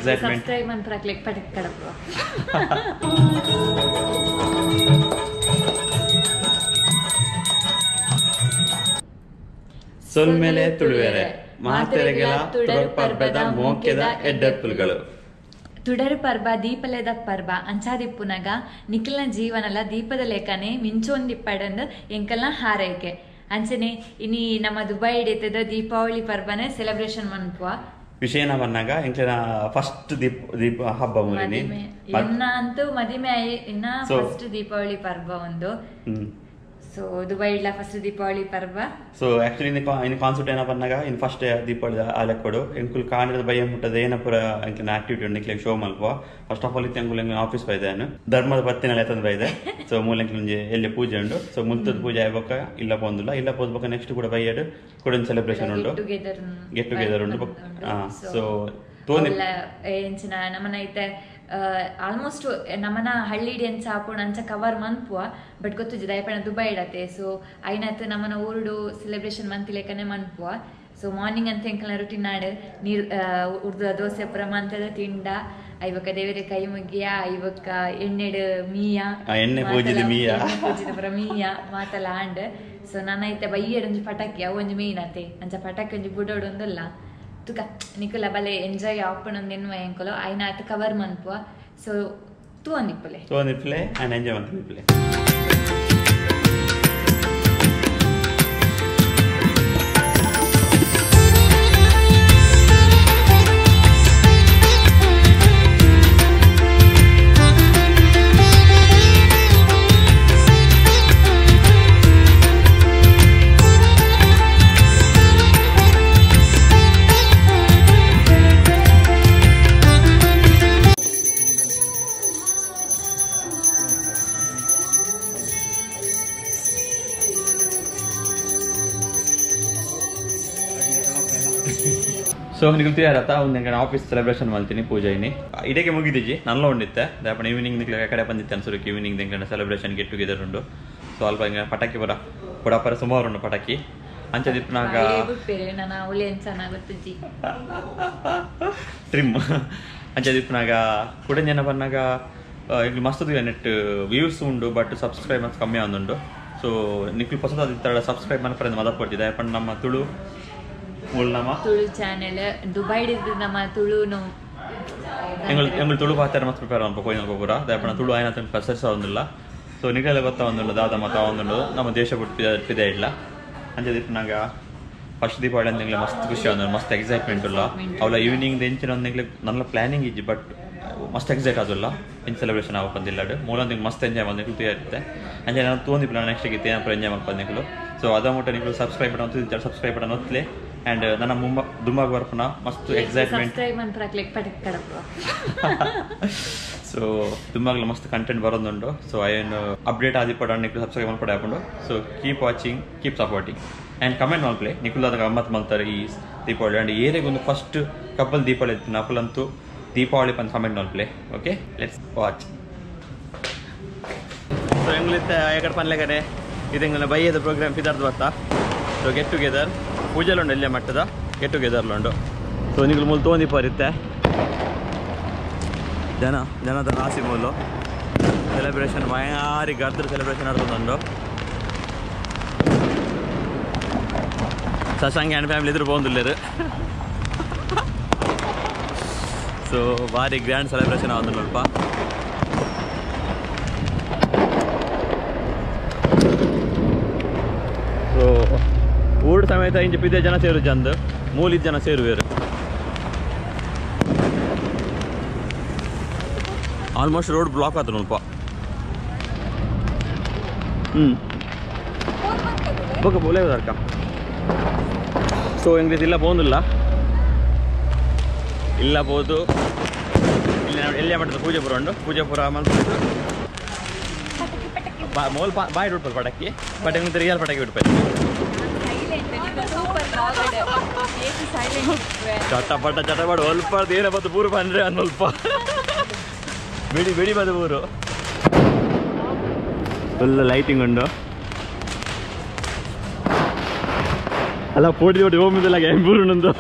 Excitement subscribe ಅಂತ click ಪಟಕ್ Kadapa ಸೊಲ್ಮೆಲೆ ತುಳುವೆರೆ ಮಾತೆರೆಗೆಲ ತುಡರ್ ಪರ್ಬದ ಮೋಕ್ಯದ ಎಡ್ಡೆಪ್ಪುಗಳು ತುಡರ್ ಪರ್ಬ ದೀಪಲೆದ ಪರ್ಬ ಅಂಚಾದಿಪ್ಪುನಗ ನಿಖಿಲ್ನ ಜೀವನಲ ದೀಪದ ಲೇಖನೆ ಮಿಂಚೊಂದಿಪ್ಪಡಂದು ಎಂಕಲ್ನ ಹಾರೈಕೆ ಅಂಚನೆ ಇನಿ ನಮ್ಮ ದುಬೈ ಇಡೀತದ ದೀಪಾವಳಿ ಪರ್ಬನೆ ಸೆಲೆಬ್ರೇಷನ್ ಮನ್ಪುವ ವಿಷಯನ ಬಂದಾಗ ಇಂಚಿನ ಫಸ್ಟ್ ದೀಪ ಹಬ್ಬ ಮೂಲಿನಿ ಇನ್ನ ಅಂತೂ ಮದಿಮೆ ಇನ್ನ ಫಸ್ಟ್ ದೀಪಾವಳಿ ಪರ್ಬ ಒಂದು ಸೊ ದುಬೈ ಇಡ್ಲ ಫಸ್ಟ್ ದೀಪಾವಳಿ ಪರ್ವ ಸೊ ಆಕ್ಚುಲಿ ಇನ್ ಕಾನ್ಸೆಪ್ಟ್ ಏನ ಬಂದಾಗ ಇನ್ ಫಸ್ಟ್ ದೀಪಾವಳಿ ಆಲೆಕ್ಕೊಡು ಎಂಕುಲ್ ಕಾಣಿದ ಭಯ ಮುಟ್ಟದ ಏನಪುರ ಎಂಕಿನ ಆಕ್ಟಿವಿಟಿ ಉಂಡು ಇಂಕ್ಲೆ ಶೋ ಮಲ್ಪುವ ಫಸ್ಟ್ ಆಫ್ ಆಲ್ ಇತ್ತು ಎಂಕುಲ್ ಆಫೀಸ್ ಬೈದೇನು ಧರ್ಮದ ಬತ್ತಿನಲ್ಲಿ ಎತ್ತಂದ್ ಬೈದೆ ಸೊ ಮೂಲೆಂಕ್ಲಂಜಿ ಎಲ್ಲಿ ಪೂಜೆ ಉಂಡು ಸೊ ಮುಂತದ ಪೂಜೆ ಆಗ್ಬೇಕ ಇಲ್ಲ ಪೋಂದಿಲ್ಲ ಇಲ್ಲ ಪೋದ್ಬೇಕ ನೆಕ್ಸ್ಟ್ ಕೂಡ ಬೈಯಡು ಕೂಡ ಸೆಲೆಬ್ರೇಷನ್ ಉಂಡು ಗೆಟ್ ಟುಗೆದರ್ ಉಂಡು ಸೊ ತೋಂದಿ ಎಂಚಿನ ನಮ್ಮನ ಐತೆ ಆಲ್ಮೋಸ್ಟ್ ನಮ್ಮನ ಹಳ್ಳಿಡಿ ಅಂಚ ಆಪುಣ ಅಂಚ ಕವರ್ ಮನ್ಪುವ ಬಟ್ ಗೊತ್ತು ದಯಪಣ ದುಬೈ ಇಡತ್ತೆ ಸೊ ಐನತ್ ನಮ್ಮನ ಊರುಡು ಸೆಲೆಬ್ರೇಷನ್ ಮಂತಿಲೇಕನೆ ಮನ್ಪುವ ಸೊ ಮಾರ್ನಿಂಗ್ ಅಂತ ಎಂಕಲ್ನ ರುಟೀನ್ ನಾಡು ನೀರು ಉರ್ದು ದೋಸೆ ಪುರ ಮಂತದ ತಿಂಡ ಐವಕ್ಕ ದೇವರ ಕೈ ಮುಗಿಯ ಐವಕ್ಕ ಎಣ್ಣೆಡು ಮೀಯ ಎಣ್ಣೆ ಪೂಜಿದ ಪುರ ಮೀಯ ಮಾತಲ್ಲ ಆಂಡ್ ಸೊ ನನ್ನ ಐತೆ ಬೈಯಡೊಂಜಿ ಪಟಾಕಿ ಅವು ಒಂಜಿ ಮೇನ್ ಅತ್ತೆ ಅಂಚ ಪಟಾಕಿ ಒಂಜಿ ಬುಡೋಡು ಒಂದಲ್ಲ ತುಕ ನಿಕುಲ ಬಲೆ ಎಂಜಾಯ್ ಆಪುಣಂದು ಎನ್ನುವ ಎಂಕುಲು ಐನ ಅತ್ ಕವರ್ ಮನ್ಪುವ ಸೊ ತೂಂದಿಪ್ಪಲೆ ಅಂಡ್ ಎಂಜಾಯ್ ಮಂತಿಪ್ಪಲೆ ಸೊ ನಿಖಿಲ್ ತಿಯಾರತ್ತ ಒಂದು ಆಫೀಸ್ ಸೆಲೆಬ್ರೇಷನ್ ಮಾಡ್ತೀನಿ ಪೂಜೆ ಇನಿ ಇದಕ್ಕೆ ಮುಗಿದಿಜ್ಜಿ ನಲ್ಲ ಉಂಡಿತ್ತೆ ದಯಪಣ ಈವ್ನಿಂಗ್ ನಿಖಿಲ್ ಕಡೆ ಬಂದಿತ್ತೆ ಅನ್ಸೋಕೆ ಈವ್ನಿಂಗ್ ನಿಂಗೆ ಸೆಲೆಬ್ರೇಷನ್ ಗೆಟ್ ಟುಗೆದರ್ ಉಂಡು ಸೊ ಅಲ್ಪ ಹಿಂಗೆ ಪಟಾಕಿ ಪುಡಪರ ಸುಮಾರು ಉಂಡು ಪಟಾಕಿ ಅಂಚದಿಪ್ಪನಾಗ ಟ್ರಿಮ್ ಅಂಚದಿಪ್ಪನಾಗ ಕುಡಂಜನ ಬಂದಾಗ ಈಗ ಮಸ್ತ್ ನೆಟ್ ವ್ಯೂಸ್ ಉಂಡು ಬಟ್ ಸಬ್ಸ್ಕ್ರೈಬರ್ಸ್ ಕಮ್ಮಿ ಆಗುಂಡು ಸೊ ನಿಖಿಲ್ ಹೊಸದ ಸಬ್ಸ್ಕ್ರೈಬ್ ಮಾಡ್ಕೊಂಡು ಮದಪ್ ಕೊಡ್ತಿದ್ದೆ ದಯಪಣ ನಮ್ಮ ತುಳು ತುಳು ಚಾನೆಲ್ ದುಬೈ ನಮ್ಮ ತುಳುನು ಎಂಗಳು ತುಳು ಪಾತ್ರ ಮತ್ತೆ ಪ್ರಿಪೇರ್ ಮಾಡ್ಬೇಕು ಹೋಗ್ಬೋರ ದಯಪಣ ತುಳು ಆಯ್ನ ಪ್ರಸರಿಸ ಒಂದಿಲ್ಲ ಸೊ ನಿಗಲ ಗೊತ್ತಾ ಒಂದುಂಡು ದಾದ ಮತ ಒಂದುಂಡು ನಮ್ಮ ದೇಶ ಬಿಟ್ಟಿದೆ ಇಲ್ಲ ಅಂಚದಿಪ್ಪನಾಗ ಫಸ್ಟ್ ದೀಪಾವಳಿ ಅಂತ ನಿಂಗೆ ಮಸ್ತ್ ಖುಷಿ ಆದ ಮಸ್ತ್ ಎಕ್ಸೈಟ್ಮೆಂಟ್ ಇಲ್ಲ ಅವಳ ಈವ್ನಿಂಗ್ ಎಂಚಿನ ಒಂದು ನಿಂಗೆ ನನ್ನ ಪ್ಲಾನಿಂಗ್ ಇಜ್ಜಿ ಬಟ್ ಮಸ್ತ್ ಎಕ್ಸೈಟ್ ಆದಿಲ್ಲ ಇನ್ ಸೆಲೆಬ್ರೇಷನ್ ಆಗ ಬಂದಿಲ್ಲ ಮೂಲ ನಿಂಗೆ ಮಸ್ತ್ ಎಂಜಾಯ್ ಮಾಡ್ಲಿಕ್ಕೆ ಇರುತ್ತೆ ಅಂಜೆ ನಾನು ತೋಂದಿಪ್ಪ ನಾನು ನೆಕ್ಸ್ಟ್ ಗೀತೆ ಏನಪ್ಪ ಎಂಜಾಯ್ ಮಾಡ್ಕೊಂಡು ಸೊ ಅದ ಮುಟ್ಟ ನೀವು ಸಬ್ಸ್ಕ್ರೈಬ್ ಬಟನ್ ಸಬ್ಸ್ಕ್ರೈಬ್ ಬಟನ್ ಒತ್ತಲೆ ಅಂಡ್ ನನ್ನ ದುಂಬಾಗ ಬರ್ಪನ ಮಸ್ತ್ ಎಕ್ಸೈಟ್ಮೆಂಟ್ ಸೊ ದುಂಬಾಗ್ಲ ಮಸ್ತ್ ಕಂಟೆಂಟ್ ಬರೋದುಂಡು ಸೊ ಏನು ಅಪ್ಡೇಟ್ ಆದಿಪಡ ನಿಕ್ಲು ಸಬ್ಸ್ಕ್ರೈಬ್ ಮಾಡ್ಕೊಂಡು ಹಾಕೊಂಡು so keep watching keep supporting and comment ಮಾಡ್ಪ್ಲೆ ನಿಖುಲ್ ಅದಾಗ ಗಮ್ಮತ್ ಮಾಡ್ತಾರೆ ಈ ದೀಪಾವಳಿ ಆ್ಯಂಡ್ ಏರಿಗೊಂದು ಫಸ್ಟ್ ಕಪಲ್ ದೀಪಾವಳಿ ಇತ್ತು ನಕುಲಂತೂ ದೀಪಾವಳಿ ಬಂದು ಕಮೆಂಟ್ ಮಾಡ್ಪ್ಲೆ ಓಕೆ ಲೆಟ್ಸ್ ವಾಚ್ ಸೊ ಹೆಂಗ್ಲಿತ್ತೆ ಎಕಡೆ ಪನ್ಲೆಗಡೆ ಇದು ಹೆಂಗಲ್ಲ ಬೈಯದ ಪ್ರೋಗ್ರಾಮ್ ಪಿದಾರ್ದು ಬರ್ತಾ ಸೊ ಗೆಟ್ ಟುಗೆದರ್ ಪೂಜೆಲುಂಡು ಎಲ್ಲೇ ಮಟ್ಟದ ಗೆಟ್ ಟುಗೆದರ್ಲುಂಡು ಸೊ ನಿಗಳು ಮೂಲ ತೋಂದಿಪ್ಪ ಇರುತ್ತೆ ಜನದ ರಾಸಿ ಮೂಲು ಸೆಲೆಬ್ರೇಷನ್ ಭಾರಿ ಗರ್ದ್ರ ಸೆಲೆಬ್ರೇಷನ್ ಆಡ್ತದುಂಡು ಶಶಾಂಕ್ ಆ್ಯಂಡ್ ಫ್ಯಾಮಿಲಿ ಇದ್ರು ಬಂದಿಲ್ಲರು ಸೊ ಭಾರಿ ಗ್ರ್ಯಾಂಡ್ ಸೆಲೆಬ್ರೇಷನ್ ಆದ ಸ್ವಲ್ಪ ಸೊ ಊಟ ಸಮೇತ ಇಂಚ ಪಿದೆ ಜನ ಸೇರು ಚಂದ ಮೂಲಿದ ಜನ ಸೇರುವೇರು ಆಲ್ಮೋಸ್ಟ್ ರೋಡ್ ಬ್ಲಾಕ್ ಆಯ್ತು ಸ್ವಲ್ಪ ಓಕೆ ಬೋಲೇದರ್ಕ ಸೊ ಹೆಂಗ್ರೀತಿ ಇಲ್ಲ ಬೋಂದಿಲ್ಲ ಇಲ್ಲ ಬೋದು ಇಲ್ಲಿ ಎಲ್ಲೇ ಮಾಡ್ತದೆ ಪೂಜೆಪುರ ಉಂಡು ಪೂಜೆಪುರ ಮಲ್ಪಟ್ಟು ಮೋಲ್ ಬಾಯಿ ಉಡ್ಪಲ್ ಪಟಾಕಿ ಬಟ್ ಹೆಂಗ್ ರಿಯಲ್ ಪಟಾಕಿ ಉಡ್ಪಲ್ ಚಟಪಟ ಚಟಪಟ ಹೊಲ್ಪಾರ್ದು ಏನ ಬತ್ತು ಪೂರು ಬಂದ್ರೆ ಅನ್ನೊಲ್ಪ ಬಿಡಿ ಬಿಡಿ ಬದು ಊರು ಫುಲ್ ಲೈಟಿಂಗ್ ಉಂಡು ಅಲ್ಲ ಪೋಟಿ ಓಟಿ ಹೋಮಿದಲ್ಲ ಎಂಬೂರುಂಡು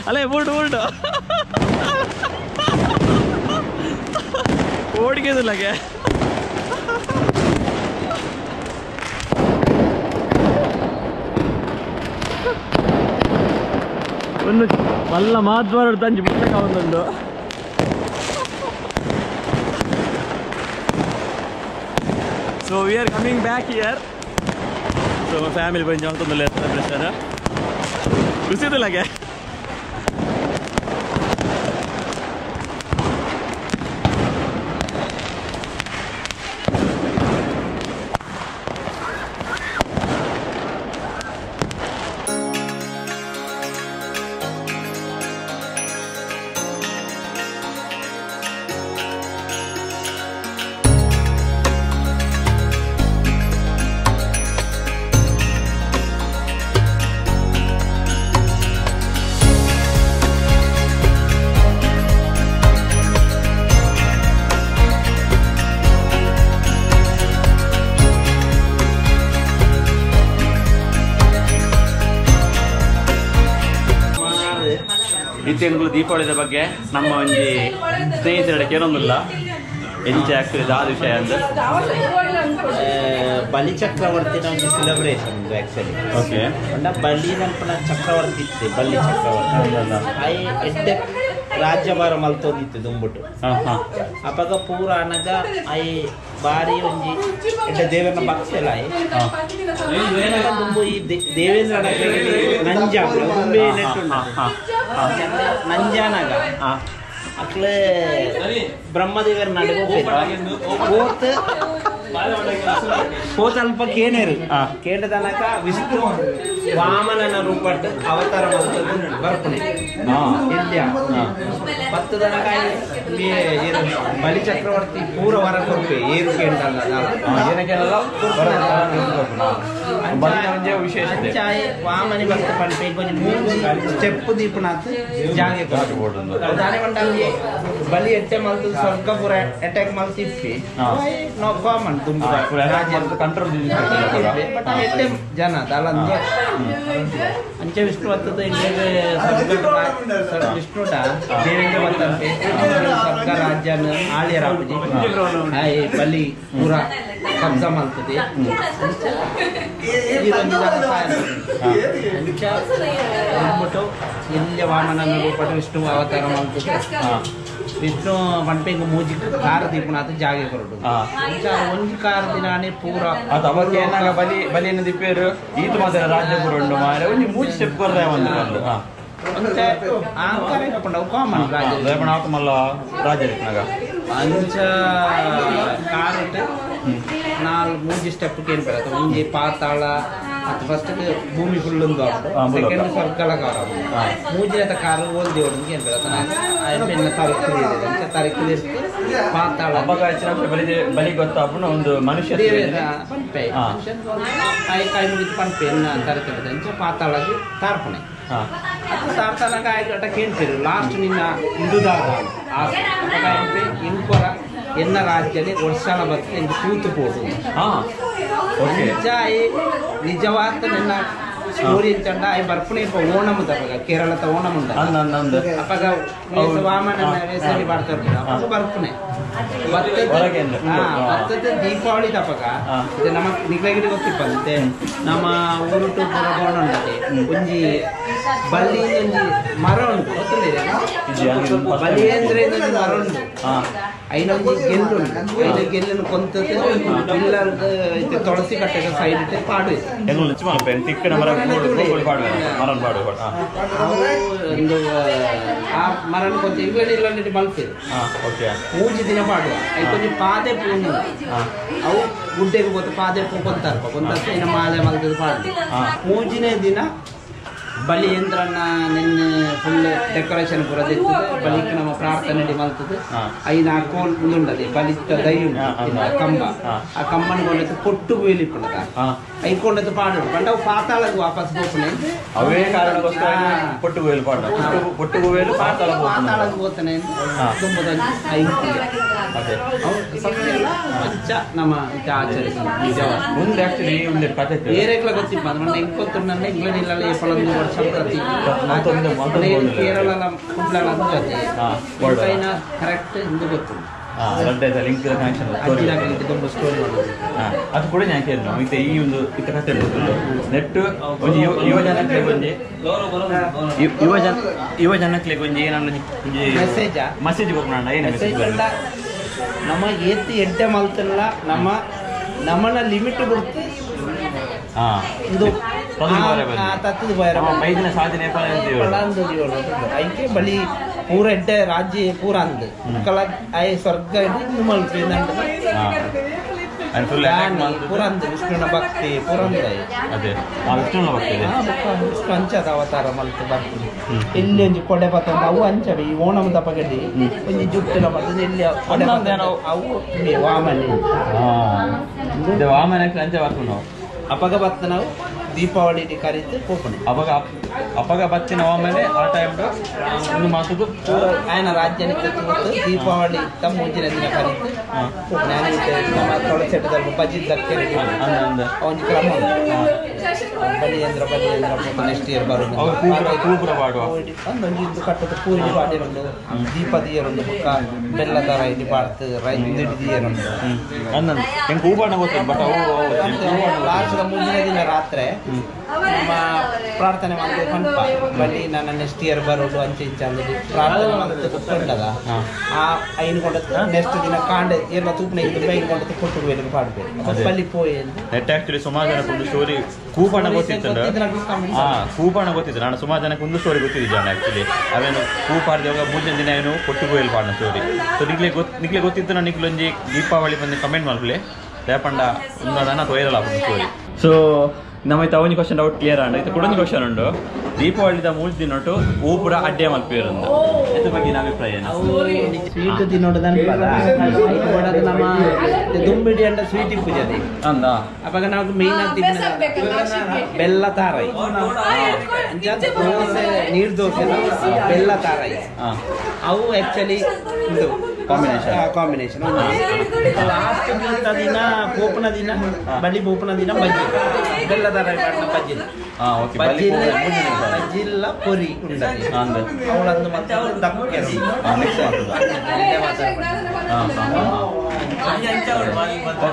ಅಲ್ಲ ಊರ್ಡು ಓಡಿಗೆದಿಲ್ಲಗೆ ಒಂದು ಮಲ್ಲ ಮಾಧ್ವಾರ ತಂಜಿ ಪುಸ್ತಕ ಒಂದೊಂದು So we are coming back here. So my family ಬಂದು ಜಾಂತೊಂದಲ್ಲ celebration. ಖುಷಿದಿಲ್ಲಗೆ ಈ ತಿಂಗಳು ದೀಪಾವಳಿದ ಬಗ್ಗೆ ನಮ್ಮ ಒಂದು ಸ್ನೇಹಿತರ ಕೇಳೋದಿಲ್ಲ ಎಂಚೆ ಆಗ್ತದೆ ಆ ವಿಷಯ ಅಂದ್ರೆ ಬಲಿ ಚಕ್ರವರ್ತಿನ ಒಂದು ಸೆಲೆಬ್ರೇಷನ್ ಇದು ಆಕ್ಚುಲಿ ಓಕೆ ಬಲಿ ನನ್ಪನ ಚಕ್ರವರ್ತಿ ಇತ್ತು ಬಲಿ ಚಕ್ರವರ್ತಿ ಆಯ್ ಎಡ್ಡೆ ರಾಜ್ಯಭಾರ ಮಲ್ತೋದಿತ್ತು ದುಂಬುಟ್ಟು ಅಪಗ ಪೂರ ಅನಗ ಆಯ್ ಬಾರಿ ಒಂಜಿ ಎಡ್ಡೆ ದೇವನ ಭಕ್ತೆಲ್ಲ ದುಂಬು ಈ ದೇವೇಂದ್ರ ನಂಜ ದುಂಬೆ ನಂಜಾನಾಗ ಅಕ್ಲೆ ಬ್ರಹ್ಮದೇವರ ನಡುವೆ ಹೋತ ಅಲ್ಪ ಕೇನೇರು ಕೇಂದ್ರದನಕ ವಿಷ್ಣು ವಾಮನನ ರೂಪಟ್ಟು ಅವತಾರ ಬರ್ಪಣೆ ಪತ್ತದನಕ ಬಲಿ ಚಕ್ರವರ್ತಿ ಪೂರ ವರ ಕೊಡ್ಪೆ ಏರು ಕೇಂದ್ರಲ್ಲ ವಿಶೇಷ ವಾಮನಿ ಭಕ್ತ ಪಂಪೆ ಕೊಂಚ ಸ್ಟೆಪ್ ದೀಪನಾಥ್ ಜಾಗೆ ದಾನೆ ಮಂಡಲಿ ಬಲಿ ಎಟ್ಟೆ ಮಲ್ತು ಸ್ವರ್ಗಪುರ ಅಟ್ಯಾಕ್ ಮಲ್ತಿಪ್ಪಿ ನೋ ಕಾಮನ್ ಕಂಟ್ರೋಲ್ ಜನ ಅಲ್ಲಂದ್ರೆ ಅಂಚೆ ವಿಷ್ಣು ಬರ್ತದೆ ಇಂಡಿಯಾಗೆ ವಿಷ್ಣುಟ ದೇವಿಗೆ ಬರ್ತಂತೆ ಸ್ವರ್ಗ ರಾಜ್ಯನ ಆಳ್ಯ ರಾಮಜಿ ಬಲಿ ಪೂರ ಕಬ್ಜಾ ಮಾಡ್ತದೆ ಅಂದ್ಬಿಟ್ಟು ಇಲ್ಲಿ ವಾಮನನ ರೂಪಟ್ಟು ವಿಷ್ಣು ಅವತಾರ ಮಾಡ್ತದೆ ವಿಷ್ಣು ಪಂಪೆಂಗ ಮೂಜಿ ಕಾರ ದೀಪನಾಥ ಜಾಗೆ ಕೊರಡು ಒಂಜಿ ಕಾರ ದಿನಾನೇ ಪೂರ ಅವಕ್ಕೆ ಏನಾಗ ಬಲಿ ಬಲಿಯನ್ನು ದಿಪ್ಪೇರು ಈತು ಮಾತ್ರ ರಾಜ್ಯ ಕೊರಡು ಮಾರೆ ಒಂಜಿ ಮೂಜಿ ಸ್ಟೆಪ್ ಕೊರ್ರೆ ಒಂದು ಅಂತೆ ಆಂಕಾರ ಇಟ್ಕೊಂಡು ಕಾಮನ್ ರಾಜ್ಯ ಮಲ್ಲ ರಾಜ್ಯ ಇಟ್ನಾಗ ಅಂಚ ಕಾರಿಟ್ಟು ನಾಲ್ಕು ಮೂಜಿ ಸ್ಟೆಪ್ ಕೇಳಿ ಬರುತ್ತೆ ಮುಂಜಿ ಪಾತಾಳ ಅದು ಫಸ್ಟ್ ಭೂಮಿ ಫುಲ್ ಒಂದು ಸೆಕೆಂಡ್ ಸ್ವರ್ಗಲ ಕಾರ ಮೂಜಿನ ಕಾರು ಓಲ್ದಿ ಹೊಡೆದು ಏನು ಬರುತ್ತೆ ತಾರೀಕು ಪಾತಾಳ ಬಲಿ ಗೊತ್ತಾಗ ಒಂದು ಮನುಷ್ಯ ಪಂಪೆ ಕಾಯಿ ಮುಗಿದು ಪಂಪೆ ತರತಿರುತ್ತೆ ಅಂಚೆ ಪಾತಾಳಗೆ ತಾರ್ಪಣೆ ಅದು ತಾರ್ತಾನಾಗ ಆಯ್ತು ಕೇಳ್ತೀರಿ ಲಾಸ್ಟ್ ನಿನ್ನ ಇಂದುದಾಗ ಇಂಕೊರ ಎನ್ನ ರಾಜ್ಯದಲ್ಲಿ ವರ್ಷಾಲ ಬರ್ತದೆ ಎಂದು ಕೂತು ಪೋಡು ನಿಜವಾದ ನಿನ್ನ ಸ್ಟೋರಿ ಅಂತಂಡ ಅవి ಬರ್ಪಣೆ ಓಣಮ್ ಅವಾಗ ಕೇರಳದ ಓಣಮ್ ಉಂಟ ಅವಾಗ ವಾಮನ ವೇಸಲಿ ಮಾಡ್ತಾರೆ ಅದು ಬರ್ಪಣೆ ಭತ್ತದ ದೀಪಾವಳಿ ತಪ್ಪಗ ಇದು ನಮ್ಮ ನಿಗ್ಲಗಿರಿ ಗೊತ್ತಿಪ್ಪಂತೆ ನಮ್ಮ ಊರು ಟು ಪುರಗೋಣ ಉಂಟದೆ ಒಂಜಿ ಬಲ್ಲಿ ಒಂಜಿ ಮರ ಉಂಟು ಗೊತ್ತಿಲ್ಲ ಬಲಿ ಅಂದ್ರೆ ಮರ ಉಂಟು ಐನೊಂದು ಗೆಲ್ಲು ಉಂಟು ಐದು ಗೆಲ್ಲನ್ನು ಕೊಂತದ್ದು ಇಲ್ಲ ತುಳಸಿ ಕಟ್ಟೆಗೆ ಸೈಡ್ ಇಟ್ಟು ಪಾಡು ಒಂದು ಆ ಮರನ ಕೊಂಚ ಇಲ್ಲೊಂದು ಮಲ್ಪೇರು ಮೂಜಿ ದಿನ ಪಾಡುವ ಐದು ಕೊಂಚ ಪಾದೆ ಪೂರ್ಣ ಅವು ಗುಡ್ಡೆಗೆ ಹೋದ ಪಾದೆ ಕೊಂತಾರ ಇನ್ನು ಮಾಲೆ ಮಲ್ತದ ಪಾಡು ಮೂಜಿನೇ ದಿನ ಬಲಿಯೇಂದ್ರನ ನಿನ್ನೆ ಫುಲ್ ಡೆಕೋರೇಷನ್ ಪೂರ ತೆಗ್ತದೆ ಬಲಿಕ್ ನಮ್ಮ ಪ್ರಾರ್ಥನೆ ಮಲ್ತದೆ ಐದು ಕೋಲ್ ಉಂಡದೆ ಬಲಿತ ದೈ ಕಂಬ ಆ ಕಂಬನ ಕೊಂಡದ್ದು ಕೊಟ್ಟು ಬೀಳಿಕೊಂಡದ ಐಕೊಂಡದ್ದು ಪಾಡು ಬಂಡ ಅವು ಪಾತಾಳಕ್ಕೆ ವಾಪಸ್ ಹೋಗ್ತಾನೆ ಅವೇ ಕಾರಣಕ್ಕೋಸ್ಕರ ಪೊಟ್ಟು ಗೋಯಲು ಪಾಡು ಪೊಟ್ಟು ಗೋಯಲು ಪಾತಾಳಕ್ಕೆ ಹೋಗ್ತಾನೆ ತುಂಬದಲ್ಲಿ ಐದು ಪಂಚ ನಮ್ಮ ಆಚರಿಸಿ ನಿಜವಾದ ಮುಂದೆ ಆಕ್ಚುಲಿ ಒಂದು ಕಥೆ ಬೇರೆ ಗೊತ್ತಿಪ್ಪ ಅಂದ್ರೆ ಹೆಂಗ್ ಗೊತ್ತು ನನ್ನ ಇಂಗ್ಲೆಂಡ್ ಇಲ್ಲ ಎಪ್ಪಳೊಂದು ವರ್ಷ ಸಂಕ್ರಾಂತಿ ಕೇರಳ ಕುಡ್ಲಾಳ ಕರೆಕ್ಟ್ ಹಿಂದೆ ಗೊತ್ತು ಲಿಂಕ್ ಕನೆಕ್ಷನ್ ತುಂಬ ಸ್ಟೋರಿ ಮಾಡೋದು ಅದು ಕೂಡ ഞാൻ ಕೇಳಿದ್ರು ಮತ್ತೆ ಈ ಒಂದು ಇತ್ತ ಕತೆ ಗೊತ್ತಿಲ್ಲ ನೆಟ್ ಒಂದು ಯುವಜನಕ್ಕೆ ಒಂಜಿ ಯುವಜನಕ್ಕೆ ಒಂಜಿ ಏನನ್ನ ಒಂಜಿ ಮೆಸೇಜ್ ಕೊಡ್ಕೊಂಡ ಏನು ಮೆಸೇಜ್ ನಮ್ಮ ಏತಿ ಎಡ್ಡೆ ಮಲ್ತಲ್ಲ ನಮ್ಮನ್ನ ಲಿಮಿಟ್ ಬಿಡ್ತು ಇದು ತತ್ತದ ಬಯರ ಮೈದಿನ ಸಾಧನೆ ಐಕೆ ಬಳಿ ಪೂರ ಎಡ್ಡೆ ರಾಜ್ಯ ಪೂರ ಅಂದ್ ಕಲ ಆಯ್ ಸ್ವರ್ಗ ಪೂರ ಅಂದ್ ವಿಷ್ಣುನ ಭಕ್ತಿ ಪೂರ ಅದೇ ವಿಷ್ಣುನ ಭಕ್ತಿ ವಿಷ್ಣು ಅಂಚದ ಅವತಾರ ಮಲ್ತು ಬರ್ತೀನಿ ಎಲ್ಲಿ ಒಂಜಿ ಕೊಡೆ ಪತ್ತ ಅವು ಅಂಚವೆ ಈ ಓಣಂ ದಪಗಡ್ಡಿ ಒಂಜಿ ಜುಟ್ಟಿನ ಬರ್ತದೆ ಎಲ್ಲಿ ಅವು ವಾಮನೆ ವಾಮನಕ್ಕೆ ಅಂಚೆ ಬರ್ತೀವಿ ನಾವು ಅಪಗ ಬತ್ತ ನಾವು ದೀಪಾವಳಿ ಕರೀತು ಕೋಪಣೆ ಅಪಗ ಬತ್ತಿನ ಆಮೇಲೆ ಆ ಟೈಮ್ ಒಂದು ಮಾತುದು ಆಯನ ರಾಜ್ಯ ದೀಪಾವಳಿ ಮುಂಚಿನ ದಿನ ಕರೀತು ನಮ್ಮ ತೊಳಚೆಟ್ಟದಲ್ಲಿ ಬಜಿದ್ದಕ್ಕೆ ಒಂದು ಕ್ರಮ ಬಲಿಯಂದ್ರ ನೆಕ್ಸ್ಟ್ ಇಯರ್ ಬರೋದು ಒಂದೊಂದು ಕಟ್ಟದ ಪೂರಿ ಪಾಡಿರೊಂದು ದೀಪದಿಯರೊಂದು ಬುಕ್ಕ ಬೆಲ್ಲ ತರ ಇಲ್ಲಿ ಬಾಡ್ತು ರೈದಿಯರೊಂದು ಹೆಂಗೆ ಹೂಬಾಣ ಗೊತ್ತಿಲ್ಲ ಬಟ್ ಲಾಸ್ಟ್ದ ಮುಂದಿನ ದಿನ ರಾತ್ರಿ ನಮ್ಮ ಪ್ರಾರ್ಥನೆ ಮಾಡಿದ್ರೆ ಪಂಪ ಬಲ್ಲಿ ನನ್ನ ನೆಕ್ಸ್ಟ್ ಇಯರ್ ಬರೋದು ಅಂಚೆ ಇಂಚೆ ಅಂದ್ರೆ ಪ್ರಾರ್ಥನೆ ಮಾಡಿದ್ರೆ ಕುತ್ಕೊಂಡದ ಆ ಐನ್ ಕೊಂಡದ್ದು ನೆಕ್ಸ್ಟ್ ದಿನ ಕಾಂಡೆ ಎಲ್ಲ ತೂಪನೆ ಇದ್ದು ಐನ್ ಕೊಂಡದ್ದು ಕೊಟ್ಟು ಬೇರೆ ಪಾಡ್ಬೇಕು ಬಲ್ಲಿ ಪೋಯಿ ನೆಟ್ ಆಕ್ಚುಲಿ ಸುಮಾರು ಜನಕ್ಕೆ ಒಂದು ಸ್ಟೋರಿ ಕೂಪಣ ಗೊತ್ತಿತ್ತು ಕೂಪಣ ಗೊತ್ತಿತ್ತು ನಾನು ಸುಮಾರು ಜನಕ್ಕೆ ಒಂದು ಸ್ಟೋರಿ ಗೊತ್ತಿದ್ದೆ ಜಾನ ಆಕ್ಚುಲಿ ಅವೇನು ಕೂಪಾರ್ದವಾಗ ಮುಂದಿನ ದಿನ ಏನು ಕೊಟ್ಟು ಬೋಯಿಲ್ ಪಾಡ್ನ ಸ್ಟೋರಿ ಸೊ ನಿಕ್ಲೆ ಗೊತ್ತಿತ್ತು ನಾನು ನಿಕ್ಲೊಂಜಿ ದೀಪಾವಳಿ ಬಂದು ಕಮೆಂಟ್ ಮಾಡ್ಕೊಳ್ಳಿ ಲೇಪಂಡ ಒಂದನ ತೊಯ್ಯಲ್ಲ ಸ್ಟೋರಿ ಸೊ ನಮ್ಮೈತೆ ಅವನಿ ಕ್ವಶನ್ ಡೌಟ್ ಕ್ಲಿಯರ್ ಅಂಡ್ ಇದು ಕೊಡೊಂದು ಕ್ವಶನ್ ಉಂಡು ದೀಪಾವಳಿದ ಮೂರು ದಿನೊಟ್ಟು ಹೂ ಪೂರ ಅಡ್ಡೆ ಮಲ್ಪೇರಂದು ಇದ್ರ ಬಗ್ಗೆ ನನ್ನ ಅಭಿಪ್ರಾಯ ಸ್ವೀಟ್ ತಿನ್ನೋದು ನಮ್ಮ ದುಂಬಿಡಿ ಅಂಡ ಸ್ವೀಟ್ ಪೂಜೆ ಅಂದ ಅವಾಗ ನಾವು ಮೇನ್ ಆಗಿ ಬೆಲ್ಲ ತಾರಾಯಿ ದೋಸೆ ನೀರ್ ದೋಸೆ ಬೆಲ್ಲ ತಾರಾಯಿ ಅವು ಆಕ್ಚುಲಿ ಇದು ಕಾಂಬಿನೇಷನ್ ಲಾಸ್ಟ್ ದಿನ ಪೋಪನ ದಿನ ಬಲಿ ಪೋಪನ ದಿನ ಬಜ್ಜಿ ಬೆಲ್ಲ ತಾರಾಯಿ ಬಜ್ಜಿ ಬಜ್ಜಿಲ್ಲ ಪೊರಿ ಅವಳಂದು ಮತ್ತೆ ದಕ್ಕೆ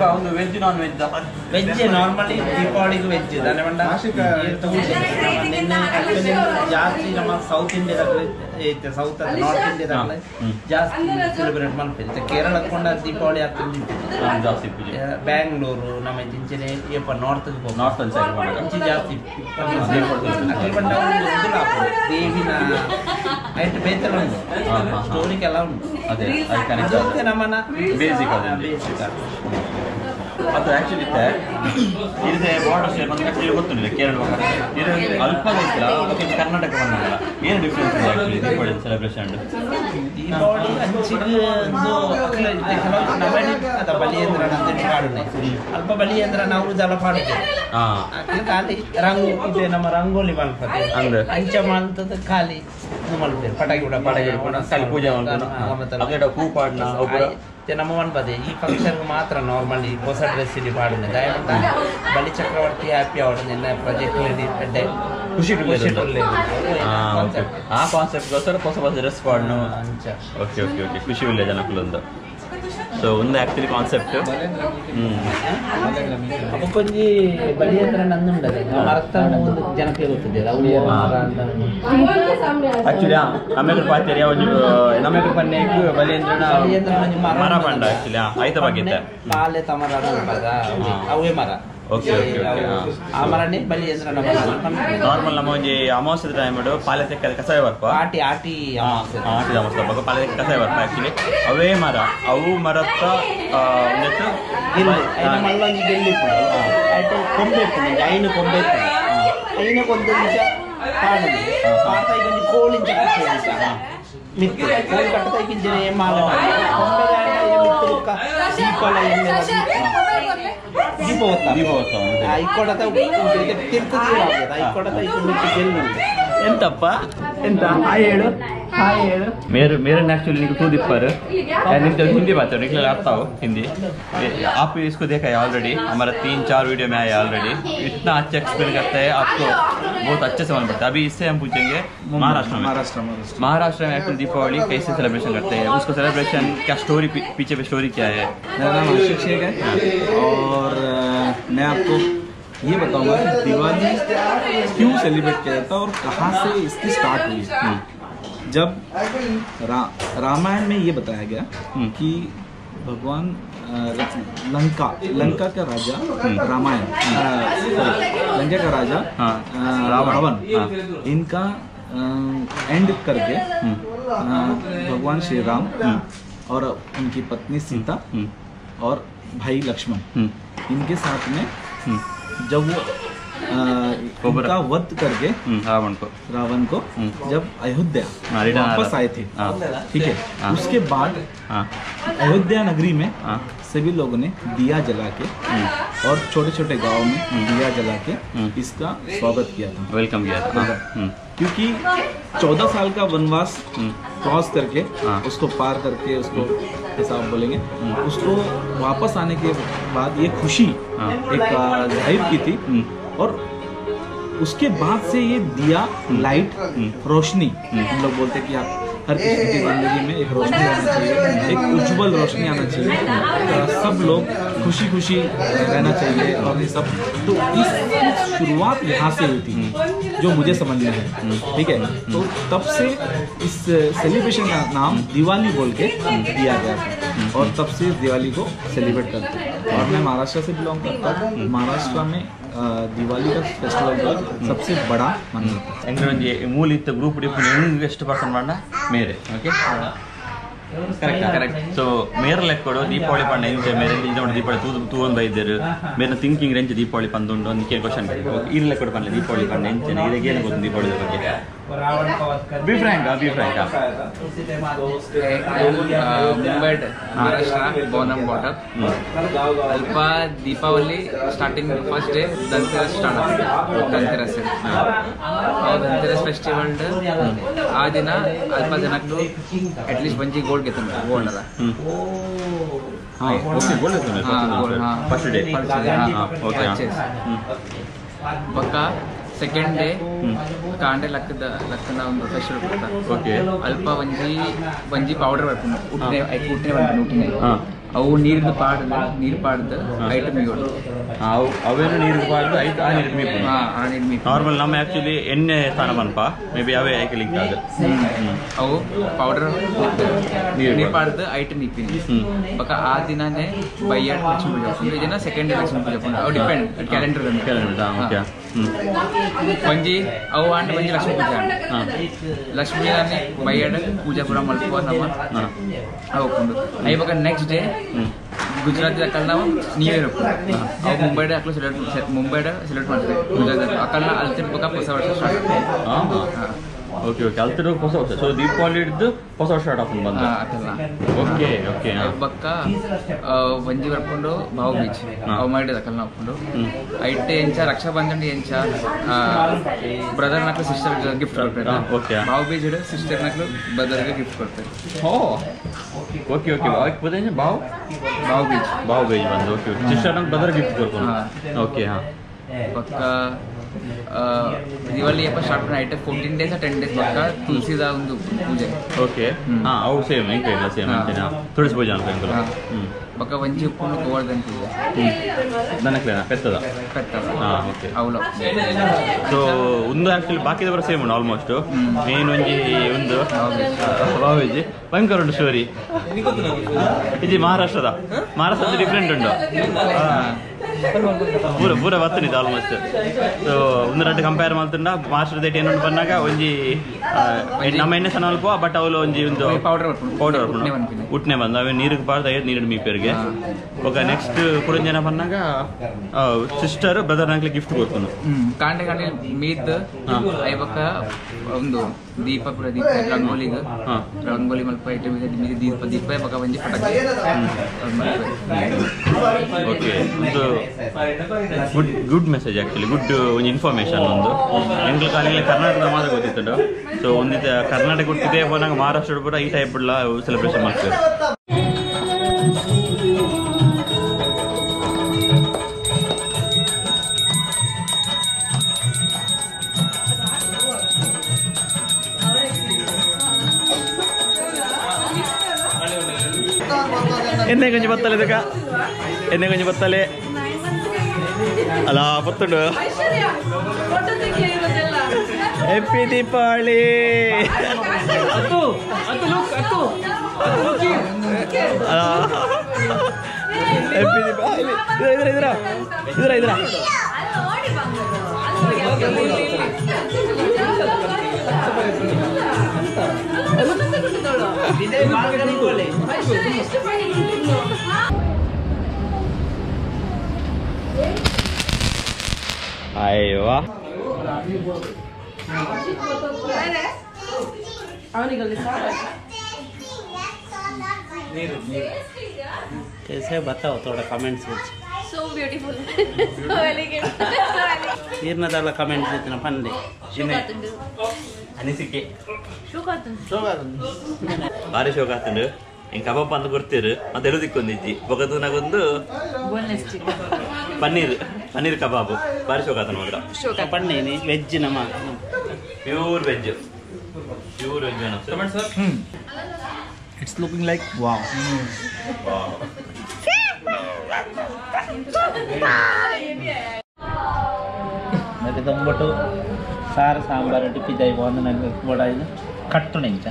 ಒಂದು veg non veg veg normally ದೀಪಾವಳಿಗೂ ವೆಜ್ ದಾನವಂಡ ಜಾಸ್ತಿ ನಮ್ಮ ಸೌತ್ ಇಂಡಿಯಾದಲ್ಲಿ ಐತೆ ಸೌತ್ ನಾರ್ತ್ ಇಂಡಿಯಾದಲ್ಲಿ ಜಾಸ್ತಿ ಸೆಲೆಬ್ರೇಟ್ ಮಾಡ್ತೀವಿ ಕೇರಳ ಕೊಂಡ ದೀಪಾವಳಿ ಆಗ್ತದೆ ಜಾಸ್ತಿ ಬ್ಯಾಂಗ್ಳೂರು ನಮ್ಮ ಇಂಚಿನ ಏಪ ನಾರ್ತ್ ಇಂಚಿ ಜಾಸ್ತಿ ದೇವಿನ ಐಟ್ ಬೇತಲ ಉಂಟು ಸ್ಟೋರಿಗೆಲ್ಲ ಉಂಟು ಅದೇ ನಮ್ಮನ ಬೇಸಿಕ್ ಅದು ಆಕ್ಚುಲಿ ಇದೆ ಬಾರ್ಡರ್ ಸ್ಟೇಟ್ ಬಂದು ಆಕ್ಚುಲಿ ಗೊತ್ತಿಲ್ಲ ಕೇರಳ ಇದು ಅಲ್ಪ ಗೊತ್ತಿಲ್ಲ ಮತ್ತೆ ಕರ್ನಾಟಕ ಬಂದಿಲ್ಲ ಏನು ಡಿಫ್ರೆನ್ಸ್ ಇದೆ ಆಕ್ಚುಲಿ ದೀಪಾವಳಿ ಸೆಲೆಬ್ರೇಷನ್ ದೀಪಾವಳಿ ಅಂಚಿಗೆ ಅದ ಬಲಿಯಂದ್ರ ಪಾಡುನೆ ಅಲ್ಪ ಬಲಿಯಂದ್ರ ನಾವು ಜಲ ಪಾಡುತ್ತೇವೆ ಖಾಲಿ ರಂಗು ಇದೆ ನಮ್ಮ ರಂಗೋಲಿ ಮಲ್ಪದೆ ಅಂಚ ಮಾಡ್ತದ ಖಾಲಿ ಮಲ್ಪೇರು ಪಟಾಕಿ ಕೂಡ ಖಾಲಿ ಪೂಜೆ ಮಾಡ್ತಾರೆ ಹೂ ಪಾಡ್ನ ನಮ್ಮ ಮನ್ಪದೆ ಈ ಫಂಕ್ಷನ್ ಮಾತ್ರ ನಾರ್ಮಲಿ ಹೊಸ ಡ್ರೆಸ್ ಇಲ್ಲಿ ಪಾಡುನೆ ದಯವಿಟ್ಟ ಬಲಿ ಚಕ್ರವರ್ತಿ ಹ್ಯಾಪಿ ಅವಡು ನಿನ್ನ ಪ್ರಾಜೆಕ್ಟ್ ಖುಷಿ ಆ ಕಾನ್ಸೆಪ್ಟ್ಗೋಸ್ಕರ ಹೊಸ ಹೊಸ ಡ್ರೆಸ್ ಪಾಡ್ನು ಓಕೆ ಓಕೆ ಓಕೆ ಖುಷಿ ವಿಲೇಜ್ ಜನಕ್ಕಲೊಂದು ಸೊ ಒಂದು ಆಕ್ಚುಲಿ ಕಾನ್ಸೆಪ್ಟ್ ಕೊಂಚಿ ಬಲಿಯಂದ್ರ ನಂದುಂಡದೆ ಮರತ ಜನಕ್ಕೆ ಗೊತ್ತಿದೆ ಆಕ್ಚುಲಿ ನಮ್ಮೆಗ್ರು ಪಾತ್ಯರಿ ನಮ್ಮೆಗ್ರು ಪನ್ನೆಗೂ ಬಲಿಯಂದ್ರನ ಮರ ಪಂಡ ಆಕ್ಚುಲಿ ಐತ ಬಗ್ಗೆ ಪಾಲೆ ತಮರ ಅವೇ ಮರ ಓಕೆ ಓಕೆ ಆ ಮರನೇ ಬಲಿಯಂದ್ರ ನಾರ್ಮಲ್ ನಮ್ಮ ಒಂಜಿ ಅಮಾವಾಸ್ಯದ ಟೈಮ್ ಪಾಲೆ ತೆಕ್ಕ ಕಸಾಯ ಬರ್ಪ ಆಟಿ ಅಮಾವಾಸ್ಯ ಬರ್ಪ ಪಾಲೆ ತೆಕ್ಕ ಕಸಾಯ ಬರ್ಪ ಆಕ್ಚುಲಿ ಅವೇ ಮರ ಅವು ಮರತ್ತ ಒಂದೆಷ್ಟು ಮಲ್ಲೊಂದು ಗೆಲ್ಲಿ ಕೊಂಬೆ ಐನು ಕೊಂಬೆ ಐನ ಕೊಂದು ಪಾಡುದು ಪಾಡ್ತಾ ಈಗ ಕೋಳಿಂಚ ಮಿತ್ತು ಕೋಳಿ ಕಟ್ಟದ ಈಗಿನ ಮಾಲ ದೀಪಾವಳ ದೀಪವತ್ತ ಇಕ್ಕೊಡತ ತಿರ್ತದ ಇಕ್ಕೊಡತ ಇದು ಮಿತ್ತು ಗೆಲ್ಲು ಎಂತಪ್ಪ ಎಂತ ಹಾಯ್ ಹೇಳು ಹಾಯ್ ಹೇಳು मेरे एक्चुअली निकल तू दिप्पर निकल हिंदी बात निकल आता हो हिंदी आप इसको देखा है ऑलरेडी हमारा 3-4 वीडियो में आया ऑलरेडी इतना अच्छा एक्सप्लेन करता है आपको बहुत अच्छे से मालूम पड़ता है अभी इससे हम पूछेंगे महाराष्ट्र में एक्चुअली दीपावली कैसे सेलिब्रेशन करते हैं उसको सेलिब्रेशन क्या स्टोरी पीछे पे स्टोरी क्या है मेरा नाम आशीष शेख है और मैं आपको ये बताऊंगा कि दिवाली क्यों सेलिब्रेट किया जाता है और कहाँ से इसकी स्टार्ट हुई। जब रामायण में ये बताया गया कि भगवान लंका का राजा रामायण लंका का राजा रावण इनका एंड करके भगवान श्री राम और उनकी पत्नी सीता और भाई लक्ष्मण इनके साथ में जब वो उनका वध करके रावण को जब अयोध्या वापस आए थे, ठीक है, उसके बाद अयोध्या नगरी में सभी लोगों ने दिया जला के और छोटे छोटे गांव में दिया जला के इसका स्वागत किया था, वेलकम किया था, क्योंकि 14 साल का वनवास क्रॉस करके उसको पार करके उसको हिसाब बोलेंगे उसको वापस आने के बाद ये खुशी एक जाहिर की थी और उसके बाद से ये दिया लाइट रोशनी हम लोग बोलते हैं कि आप हर किसी की जिंदगी में एक रोशनी आना चाहिए, एक उज्जवल रोशनी आना चाहिए, सब लोग खुशी खुशी रहना चाहिए और ये सब। तो इस शुरुआत यहाँ से हुई थी जो मुझे समझ में है, ठीक है। तो तब से इस सेलिब्रेशन का नाम दिवाली बोल के दिया गया था और तब से दिवाली को सेलिब्रेट करते हैं। और मैं महाराष्ट्र से बिलोंग करता हूँ, महाराष्ट्र में दिवाली का फेस्टिवल सबसे बड़ा माना जाता है। मूल इतना ग्रुप ಎಷ್ಟು ಪರ್ಸೆಂಟ್ ಮಾಡ ಮೇರೆ ಓಕೆ ಕರೆಕ್ಟ್ ಸೊ ಮೇರೆ ಲೆಕ್ಕೊಡು ದೀಪಾವಳಿ ಪಂಡ ಎಂಚ ಮೇರೆ ಇದೊಂದು ದೀಪಾವಳಿ ತೂವೊಂದು ಬೈದೇರು ಮೇರೆ ಥಿಂಕಿಂಗ್ ರೆಂಚ್ ದೀಪಾವಳಿ ಪಂದುಂಡು ಒಂದು ಕ್ವಶನ್ ಇಲ್ಲಿ ಲೆಕ್ಕೊಡು ಪಂಡ ದೀಪಾವಳಿ ಪಂಡ ಎಂಚನೆ ಇದಕ್ಕೆ ಏನು ಗೊತ್ತು ದೀಪಾವಳಿ ಬಗ್ಗೆ be frank Mumbai Maharashtra born and brought up अल्प Deepavali starting first day Dhanteras start Dhanteras और धनतेरस फेस्टिवल आ दिन अल्प जन एटलीस्ट बंजी गोल्ड घेता गोल्ड अला फर्स्ट डे पक्का सेकेंड डे कांडे लक्कन ಒಂದು ಫೆಸ್ಟಿವಲ್ ಕೊಡ್ತಾ ಓಕೆ ಅಲ್ಪ ಒಂಜಿ ಪೌಡರ್ ಬರ್ಕೊಂಡು ಉಟ್ನೆ ಉಟ್ನೆ ಅವು ನೀರು ಪಾಡ್ದು ಐಟಮ್ ಇಗೋಡು ಅವೇನು ನೀರು ಪಾಡ್ದು ಐಟ್ ಆ ನೀರು ಮೀಪು ಆ ನೀರು ಮೀಪು ನಾರ್ಮಲ್ ನಮ್ಮ ಆಕ್ಚುಲಿ ಎಣ್ಣೆ ಸ್ಥಾನ ಬನ್ಪ ಮೇ ಬಿ ಅವೇ ಐಕೆ ಲಿಂಕ್ ಆದ ಅವು ಪೌಡರ್ ನೀರು ಪಾಡ್ದು ಐಟಮ್ ಮೀಪಿ ಬಕ ಆ ದಿನನೇ ಬಯ್ಯಾಡ ಲಕ್ಷ್ಮೀ ಪೂಜೆ ಇದನ್ನ ಸೆಕೆಂಡ್ ಡೇ ಲಕ್ಷ್ಮೀ ಪೂಜೆ ಅವು ಡಿಪೆಂಡ್ ಕ್ಯಾಲೆಂಡರ್ ಓಕೆ ಒಂಜಿ ಅವು ಆಂಡ್ ಒಂಜಿ ಲಕ್ಷ್ಮೀ ಪೂಜೆ ಲಕ್ಷ್ಮೀ ಅನೆ ಬಯ್ಯಾಡ ಪೂಜೆ ಪೂರ ಮಲ್ಪುವ ನಮ್ಮ ಅವಕೊಂಡು ಅಯ್ಯ ಬಕ ನೆಕ್ಸ್ಟ್ ಡೇ ಗುಜರಾತ್ ಅಕ್ಕಲ್ ನಾವು ನ್ಯೂ ಇಯರ್ ಅವು ಮುಂಬೈಡ ಅಕ್ಕಲು ಮುಂಬೈಡ ಸೆಲೆಬ್ರೇಟ್ ಮಾಡ್ತೀವಿ ಗುಜರಾತ್ ಅಕ್ಕಲ್ನ ಅಲ್ತಿರ್ಬೇಕ ಹೊಸ ವರ್ಷ ಸ್ಟಾರ್ಟ್ ಓಕೆ ಓಕೆ ಅಲ್ತಿರೋ ಹೊಸ ವರ್ಷ ಸೊ ದೀಪಾವಳಿ ಹಿಡಿದು ಹೊಸ ವರ್ಷ ಸ್ಟಾರ್ಟ್ ಆಗ್ತದೆ ಬಂದ ಓಕೆ ಓಕೆ ಬಕ್ಕ ಒಂಜಿ ಬರ್ಕೊಂಡು ಬಾವು ಬೀಚ್ ಅವು ಮಾಡಿದ ಅಕ್ಕಲ್ನ ಹಾಕೊಂಡು ಐಟೆ ಎಂಚ ರಕ್ಷಾ ಬಂಧನ್ ಎಂಚ ಬ್ರದರ್ ನಕ್ಲು ಸಿಸ್ಟರ್ ಗಿಫ್ಟ್ ಕೊಡ್ತಾರೆ ಓಕೆ ಬಾವು ಬೀಚ್ ಹಿಡಿದು ಸಿಸ್ಟರ್ ನಕ್ಲು ಬ್ರದರ್ಗೆ ಗಿಫ್ಟ್ ಕೊಡ್ತಾರೆ ಓಕೆ ಓಕೆ ಬಾವು ಬೀಚ್ ಬಂದು ಓಕೆ ಓಕೆ ಸಿಸ್ಟರ್ ನಂಗೆ ಬ್ರದರ್ ಗಿಫ್ಟ್ ಕೊಡ್ಕೊಂಡು ಓಕೆ ಹಾಂ ಪಕ್ಕ ದಿವಾಲಿ ಹಬ್ಬ ಸ್ಟಾರ್ಟ್ ನೈಟ್ 14 days 10 days ಪಕ್ಕ ತುಳಸಿದ ಒಂದು ಪೂಜೆ ಓಕೆ ಹಾಂ ಅವು ಸೇಮ್ ಹೆಂಗೆ ಇಲ್ಲ ಸೇಮ್ ಅಂತೀನ ತುಳಸಿ ಪೂಜೆ ಅಂತ ಪಕ್ಕ ಒಂಜಿ ಉಪ್ಪು ಗೋವರ್ಧನ್ ಪೂಜೆ ದನಕ್ಲೇನ ಪೆತ್ತದ ಹಾಂ ಓಕೆ ಅವಳು ಸೊ ಒಂದು ಆ್ಯಕ್ಚುಲಿ ಬಾಕಿದವರ ಸೇಮ್ ಉಂಡು ಆಲ್ಮೋಸ್ಟ್ ಮೇನ್ ಒಂಜಿ ಒಂದು ಬಾವೇಜಿ ಭಯಂಕರ ಉಂಟು ಸ್ಟೋರಿ ಇದು ಮಹಾರಾಷ್ಟ್ರದ ಡಿಫ್ರೆಂಟ್ ಉಂಟು ಪೂರ ಬರ್ತನಿದ್ದು ಆಲ್ಮೋಸ್ಟ್ ಸೊ ಒಂದು ರಡ್ಡು ಕಂಪೇರ್ ಮಾಡ್ತಂಡ ಮಾಸ್ಟರ್ ದೇಟ್ ಏನು ಬಂದಾಗ ಒಂಜಿ ನಮ್ಮ ಎಣ್ಣೆ ಸಣ್ಣ ಅಲ್ಪ ಬಟ್ ಅವಳು ಒಂಜಿ ಒಂದು ಪೌಡರ್ ಉಟ್ನೆ ಬಂದು ಅವೇ ನೀರಿಗೆ ಬಾರ್ದು ಐದು ನೀರು ಮೀಪೇರಿಗೆ ఒక నెక్స్ట్ ఇప్పుడు జన పన్నాక సిస్టర్ బ్రదర్ నాకు గిఫ్ట్ కొడుతున్నాను కాంటే కాంటే మీద్ అయిపోక ಒಂದು ದೀಪ ಪ್ರದೀಪ ರಂಗೋಲಿಗೆ ರಂಗೋಲಿ ಮಲ್ಪ ಐಟಮ್ ಇದೆ ದೀಪ ದೀಪ ಬಕ ಒಂಜಿ ಪಟಾಕಿ ಓಕೆ ಒಂದು ಗುಡ್ ಮೆಸೇಜ್ ಆ್ಯಕ್ಚುಲಿ ಗುಡ್ ಒಂದು ಇನ್ಫಾರ್ಮೇಷನ್ ಒಂದು ಎಂಗ್ಲ ಕಾಲಿಗೆ ಕರ್ನಾಟಕದ ಮಾತ್ರ ಗೊತ್ತಿತ್ತು ಸೊ ಒಂದಿದ್ದ ಕರ್ನಾಟಕ ಹುಟ್ಟಿದೆ ನಂಗೆ ಮಹಾರಾಷ್ಟ್ರ ಕೂಡ ಈ ಟೈಪ್ ಎಲ್ಲ ಸೆಲೆಬ್ರೇಷನ್ ಮಾಡ್ತೇವೆ ಎಣ್ಣೆ ಗಂಜಿ ಬತ್ತಲೆ ಇದಕ್ಕ ಎಣ್ಣೆ ಗಂಜಿ ಬತ್ತಲೆ ಅಲ್ಲ ಬತ್ತುಂಡು ಹ್ಯಾಪಿ ದೀಪಾವಳಿ ಹ್ಯಾಪಿ ದೀಪಾವಳಿ ಇದ್ರ ಇದ್ರ ಇದ್ರ ಇದ್ರ ಅಯ್ಯೋ कैसे बताओ थोड़ा कमेंट्स में So beautiful. So elegant. So elegant. ನೀರ್ನದಲ್ಲ ಕಮೆಂಟ್ಸ್ ಇತ್ತಿನ ಪಂಡೆ ಅನಿಸಿಕೆ ಶೋಕ ಭಾರಿ ಶೋಕ ಆಗ್ತಂಡು ಹಿಂಗೆ ಕಬಾಬ್ ಅಂತ ಕೊಡ್ತೀರು ಮತ್ತೆ ಎಳುದಿಕ್ಕೊಂದಿಜ್ಜಿ ಬೊಗದು ನಾಗೊಂದು ಬೋನ್ಲೆಸ್ ಚಿಕನ್. ಪನ್ನೀರ್ ಕಬಾಬು ಭಾರಿ ಶೋಕ ಆತ ಮಾತ್ರ ಶೋಕ. ಪಂಡೆ ವೆಜ್ ನಮ್ಮ pure veg It's looking like wow. ಮತ್ತೆ ದೊಂಬಟ್ಟು ಸಾರು ಸಾಂಬಾರು ಟಿಪ್ಪಿ ಒಂದು ನನಗೆ ಕೂಡ ಇದು ಕಟ್ಟು ನೆಂಚ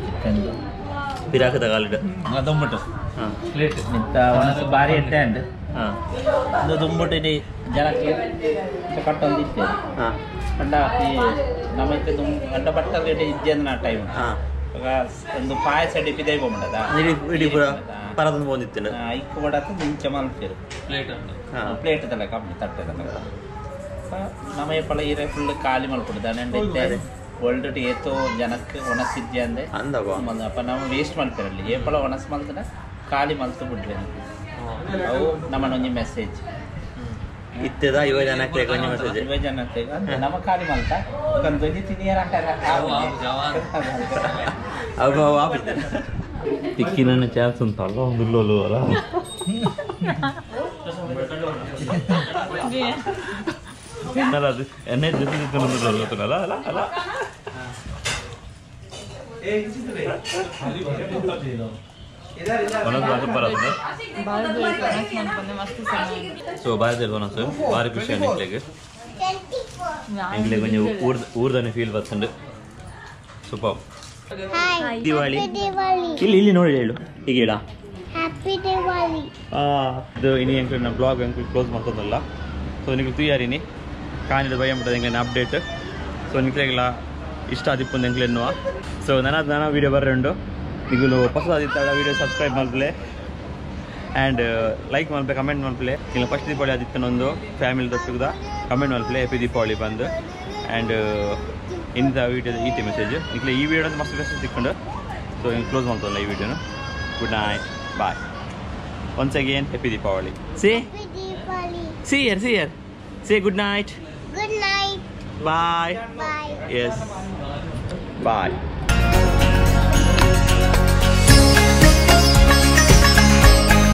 ಚಿಕನ್ದು ಪಿರಾಕದ ಕಾಲಿಡ ದೊಂಬಟ್ಟು ಹಾಂ ಪ್ಲೇಟ್ ನಿಂತ ಒಣಸು ಭಾರಿ ಎಟ್ಟೆ ಅಂಡ್ ಹಾಂ ಅದು ದೊಂಬಟ್ಟು ಇಡೀ ಜನಕ್ಕೆ ಕಟ್ಟೊಂದು ಇತ್ತೇನೆ ಹಾಂ ಅಂಡ ಈ ನಮಗೆ ಗಂಡ ಬಟ್ಟಲ್ಲಿ ಇಡೀ ಇದ್ದೆ ಅಂದ್ರೆ ಆ ಟೈಮ್ ಹಾಂ ಒಂದು ಪಾಯಸ ಡಿಪ್ಪಿ ದೈ ಬಂದದ ಇಡೀ ಪೂರ ಪರದನ್ನು ಬಂದಿತ್ತೇನೆ ಇಕ್ಕ ಬಡತ್ತ ನಿಂಚ ಮಲ್ಪೇರು ಹಾಂ ಪ್ಲೇಟ್ ತಲೆ ಕಮ್ಮಿ ತಟ್ಟೆದಲ್ಲ ನಮ್ಮ ಪಳ ಈರೆ ಫುಲ್ ಖಾಲಿ ಮಲ್ಕೊಡ್ತಾನೆ ಒಳ್ಳೆ ಏತೋ ಜನಕ್ಕೆ ಒಣಸಿದ್ದೆ ಅಂದೆ ಅಂದವ ಅಪ್ಪ ನಾವು ವೇಸ್ಟ್ ಮಾಡ್ತೀರಲ್ಲಿ ಏಪಳ ಒಣಸ್ ಮಲ್ತನ ಖಾಲಿ ಮಲ್ತು ಬಿಡ್ರಿ ಅವು ನಮ್ಮನ್ನೊಂದು ಮೆಸೇಜ್ ಇತ್ತದ ಯುವ ಜನಕ್ಕೆ ಕೊಂಚ ಮೆಸೇಜ್ ಯುವ ಜನಕ್ಕೆ ನಮ್ಮ ಖಾಲಿ ಮಲ್ತ ಕಂದು ತಿನಿಯರ ಅವ ಆಪಿದ್ದೇನೆ ತಿಕ್ಕಿನ ಚಾನ್ಸ್ ಉಂಟಲ್ಲ ಒಂದು ಲೋಲು ಅಲ್ಲ ಅಲ್ಲ ಅದು ಎಣ್ಣೆ ಜೊತೆ ಗೊತ್ತಲ್ಲ ಅಲ್ಲ ಅಲ್ಲ ಸೊ ಭಾರತದಲ್ಲಿ ಒನಸು ಭಾರಿ ಖುಷಿ ಅನಿಸ್ಲಿಕ್ಕೆ ಎಂಗ್ಲಿಗೆ ಕೊಂಚ ಊರ್ದನೆ ಫೀಲ್ ಬರ್ತಂಡು ಸೂಪರ್ ದಿವಾಳಿ ಇಲ್ಲಿ ಇಲ್ಲಿ ನೋಡಿ ಹೇಳು ಈಗ ಹೇಳ ಹ್ಯಾಪಿ ದಿವಾಳಿ ಇದು ಇನಿ ಎಂಕ್ಲು ನನ್ನ ಬ್ಲಾಗ್ ಎಂಕ್ಲು ಕ್ಲೋಸ್ ಮಾಡ್ತದಲ್ಲ ಸೊ ನಿಮಗೆ ತೂಯಾರಿನಿ ಕಾಣಿದ ಭಯ ಮುಟ್ಟದ ಎಂಕ್ಲಿನ ಅಪ್ಡೇಟ್ ಸೊ ನಿಕ್ಲೆಲ್ಲ ಇಷ್ಟ ಆದಿಪ್ಪು ಎಂಕ್ಲು ಎನ್ನುವ ಸೊ ನನ್ನ ವೀಡಿಯೋ ಬರ್ರೆಂಡು ನಿಗಲು ಹೊಸದಾದಿತ್ತಾಳ ವೀಡಿಯೋ ಸಬ್ಸ್ಕ್ರೈಬ್ ಮಾಡ್ಲೆ ಆ್ಯಂಡ್ ಲೈಕ್ ಮಾಡ್ಲೆ ಕಮೆಂಟ್ ಮಾಡ್ಲೆ ಇಲ್ಲ ಫಸ್ಟ್ ದೀಪಾವಳಿ ಆದಿತ್ತನೊಂದು ಫ್ಯಾಮಿಲಿ ದೊಸ್ತುಗದ ಕಮೆಂಟ್ ಮಾಡ್ಲೆ ಹ್ಯಾಪಿ ದೀಪಾವಳಿ ಬಂದು ಆ್ಯಂಡ್ ಇಂಥ ವೀಡಿಯೋದ ಈತಿ ಮೆಸೇಜ್ ನಿಕ್ಲೆ ಈ ವಿಡಿಯೋದ ಮಸ್ತ್ ಮೆಸೇಜ್ ಸಿಕ್ಕೊಂಡು ಸೊ ಹಿಂಗೆ ಕ್ಲೋಸ್ ಮಾಡ್ತಲ್ಲ ಈ ವಿಡಿಯೋನು good night bye once again happy Deepavali see Diwali see here say good night good night bye bye yes bye